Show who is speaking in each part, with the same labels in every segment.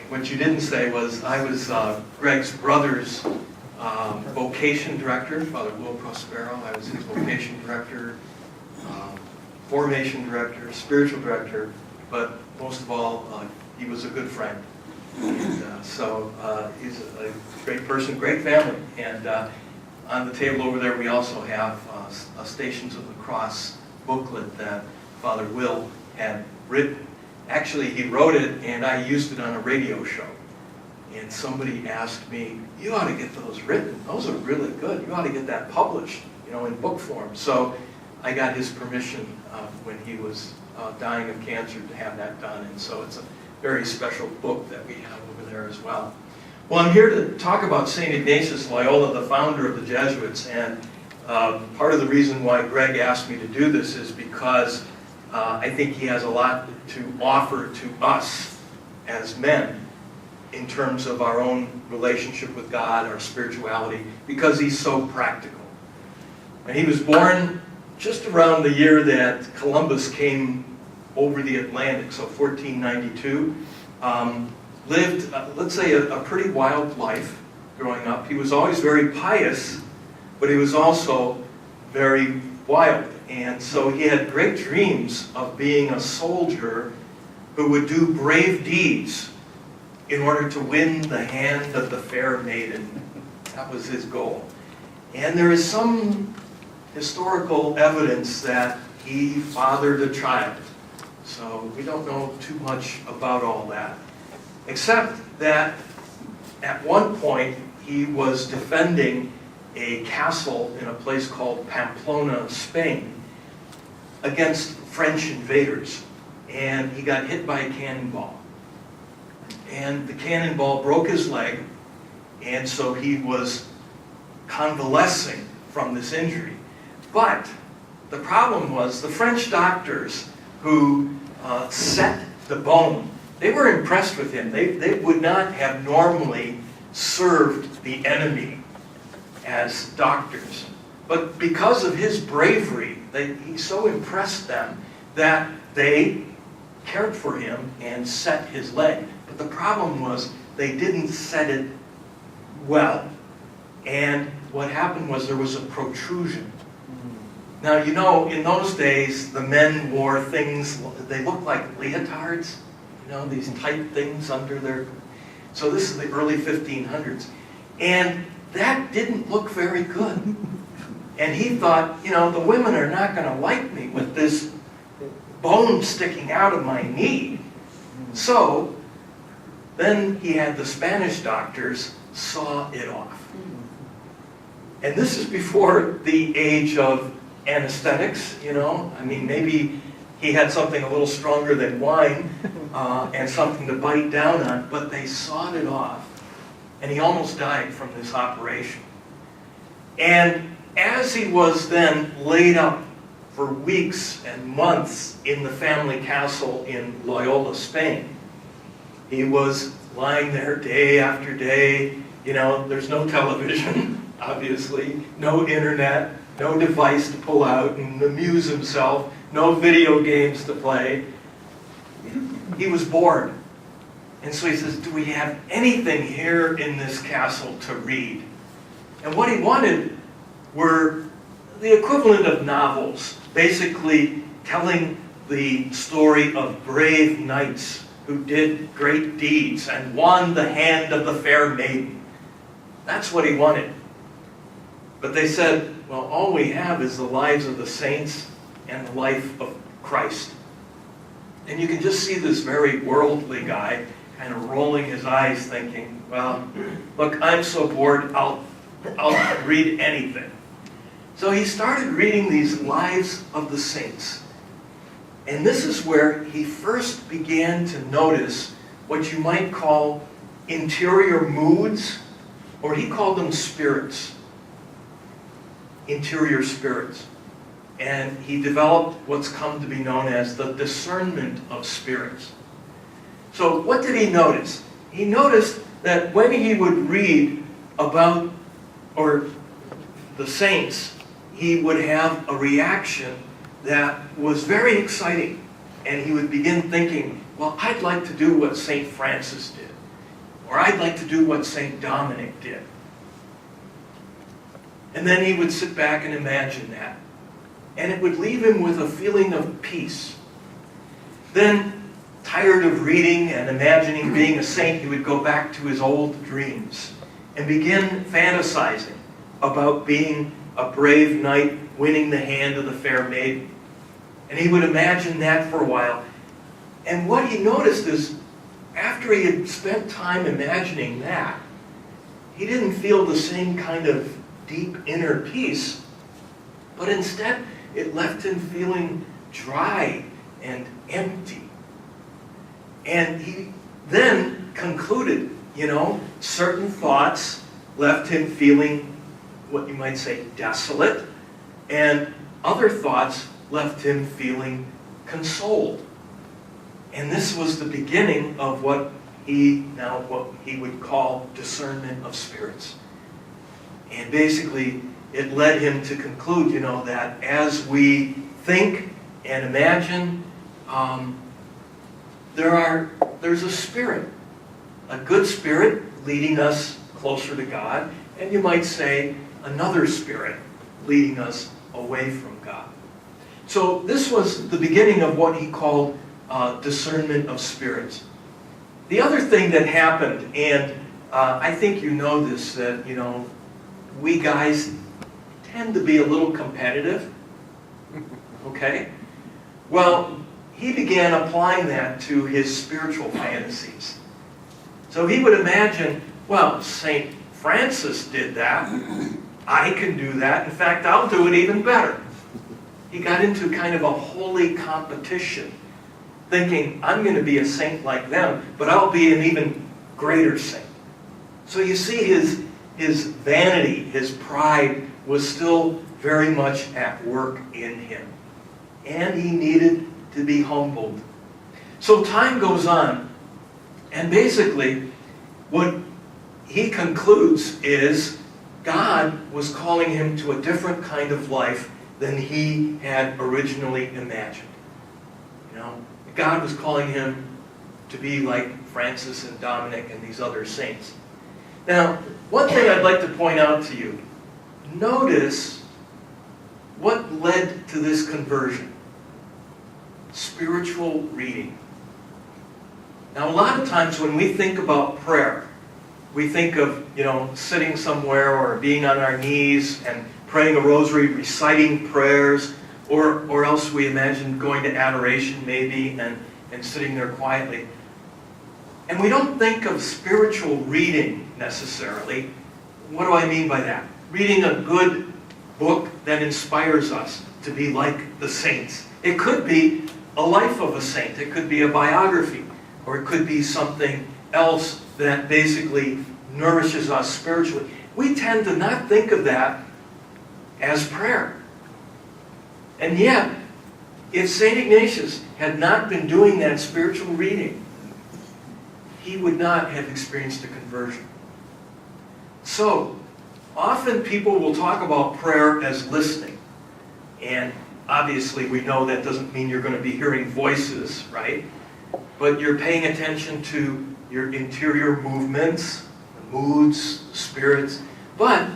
Speaker 1: what you didn't say was I was Greg's brother's vocation director, Father Will Prospero. I was his vocation director, formation director, spiritual director, but most of all, he was a good friend. And so he's a great person, great family. And on the table over there, we also have a Stations of the Cross booklet that Father Will had written. Actually, he wrote it, and I used it on a radio show. And somebody asked me, you ought to get those written. Those are really good. You ought to get that published, in book form. So I got his permission when he was dying of cancer to have that done. And so it's a very special book that we have over there as well. Well, I'm here to talk about St. Ignatius Loyola, the founder of the Jesuits. And part of the reason why Greg asked me to do this is because I think he has a lot to offer to us as men in terms of our own relationship with God, our spirituality, because he's so practical. And he was born just around the year that Columbus came over the Atlantic, so 1492. Lived, let's say, a pretty wild life growing up. He was always very pious, but he was also very wild. And so he had great dreams of being a soldier who would do brave deeds in order to win the hand of the fair maiden. That was his goal. And there is some historical evidence that he fathered a child. So we don't know too much about all that, except that at one point he was defending a castle in a place called Pamplona, Spain, against French invaders. And he got hit by a cannonball. And the cannonball broke his leg, and so he was convalescing from this injury. But the problem was the French doctors who set the bone, they were impressed with him. They would not have normally served the enemy as doctors. But because of his bravery, he so impressed them that they cared for him and set his leg. But the problem was they didn't set it well. And what happened was there was a protrusion. Now, in those days, the men wore things, they looked like leotards, these tight things under their... So this is the early 1500s. And that didn't look very good. And he thought, the women are not going to like me with this bone sticking out of my knee. So then he had the Spanish doctors saw it off. And this is before the age of anesthetics, maybe he had something a little stronger than wine and something to bite down on, but they sawed it off. And he almost died from this operation. And as he was then laid up for weeks and months in the family castle in Loyola, Spain, he was lying there day after day. There's no television, obviously, no internet, no device to pull out and amuse himself, no video games to play. He was bored. And so he says, do we have anything here in this castle to read? And what he wanted were the equivalent of novels, basically telling the story of brave knights who did great deeds and won the hand of the fair maiden. That's what he wanted. But they said, well, all we have is the lives of the saints and the life of Christ. And you can just see this very worldly guy kind of rolling his eyes thinking, well, look, I'm so bored, I'll read anything. So he started reading these lives of the saints. And this is where he first began to notice what you might call interior moods, or he called them spirits. Interior spirits. And he developed what's come to be known as the discernment of spirits. So what did he notice? He noticed that when he would read about the saints, he would have a reaction that was very exciting. And he would begin thinking, well, I'd like to do what St. Francis did. Or I'd like to do what St. Dominic did. And then he would sit back and imagine that. And it would leave him with a feeling of peace. Then, tired of reading and imagining being a saint, he would go back to his old dreams and begin fantasizing about being a brave knight winning the hand of the fair maiden. And he would imagine that for a while. And what he noticed is, after he had spent time imagining that, he didn't feel the same kind of deep inner peace, but instead it left him feeling dry and empty. And he then concluded, certain thoughts left him feeling what you might say desolate, and other thoughts left him feeling consoled. And this was the beginning of what he would call discernment of spirits. And basically, it led him to conclude, that as we think and imagine, there's a spirit, a good spirit leading us closer to God, and you might say another spirit leading us away from God. So this was the beginning of what he called discernment of spirits. The other thing that happened, and I think you know this, that we guys tend to be a little competitive. Okay? Well, he began applying that to his spiritual fantasies. So he would imagine, well, St. Francis did that. I can do that. In fact, I'll do it even better. He got into kind of a holy competition, thinking, I'm going to be a saint like them, but I'll be an even greater saint. So you see his vanity, his pride was still very much at work in him. And he needed to be humbled. So time goes on, and basically what he concludes is God was calling him to a different kind of life than he had originally imagined. God was calling him to be like Francis and Dominic and these other saints. Now, one thing I'd like to point out to you, notice what led to this conversion. Spiritual reading. Now, a lot of times when we think about prayer, we think of, sitting somewhere or being on our knees and praying a rosary, reciting prayers, or else we imagine going to adoration maybe and sitting there quietly. And we don't think of spiritual reading necessarily. What do I mean by that? Reading a good book that inspires us to be like the saints. It could be a life of a saint. It could be a biography. Or it could be something else that basically nourishes us spiritually. We tend to not think of that as prayer. And yet, if St. Ignatius had not been doing that spiritual reading, he would not have experienced a conversion. So, often people will talk about prayer as listening. And obviously we know that doesn't mean you're going to be hearing voices, right? But you're paying attention to your interior movements, moods, spirits. But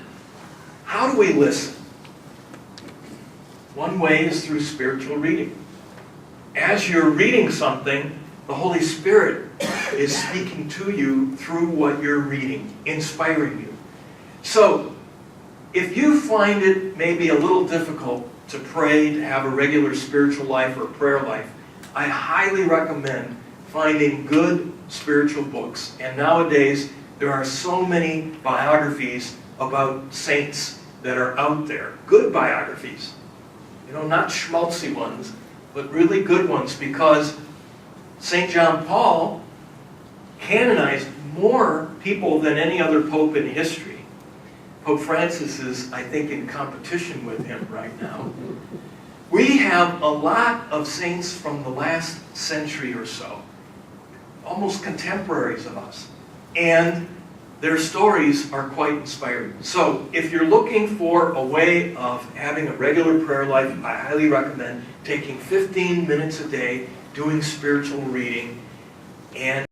Speaker 1: how do we listen? One way is through spiritual reading. As you're reading something, the Holy Spirit is speaking to you through what you're reading, inspiring you. So, if you find it maybe a little difficult to pray, to have a regular spiritual life or prayer life, I highly recommend finding good spiritual books. And nowadays, there are so many biographies about saints that are out there. Good biographies. Not schmaltzy ones, but really good ones, because St. John Paul canonized more people than any other pope in history. Pope Francis is, I think, in competition with him right now. We have a lot of saints from the last century or so, almost contemporaries of us, and their stories are quite inspiring. So, if you're looking for a way of having a regular prayer life, I highly recommend taking 15 minutes a day, doing spiritual reading, and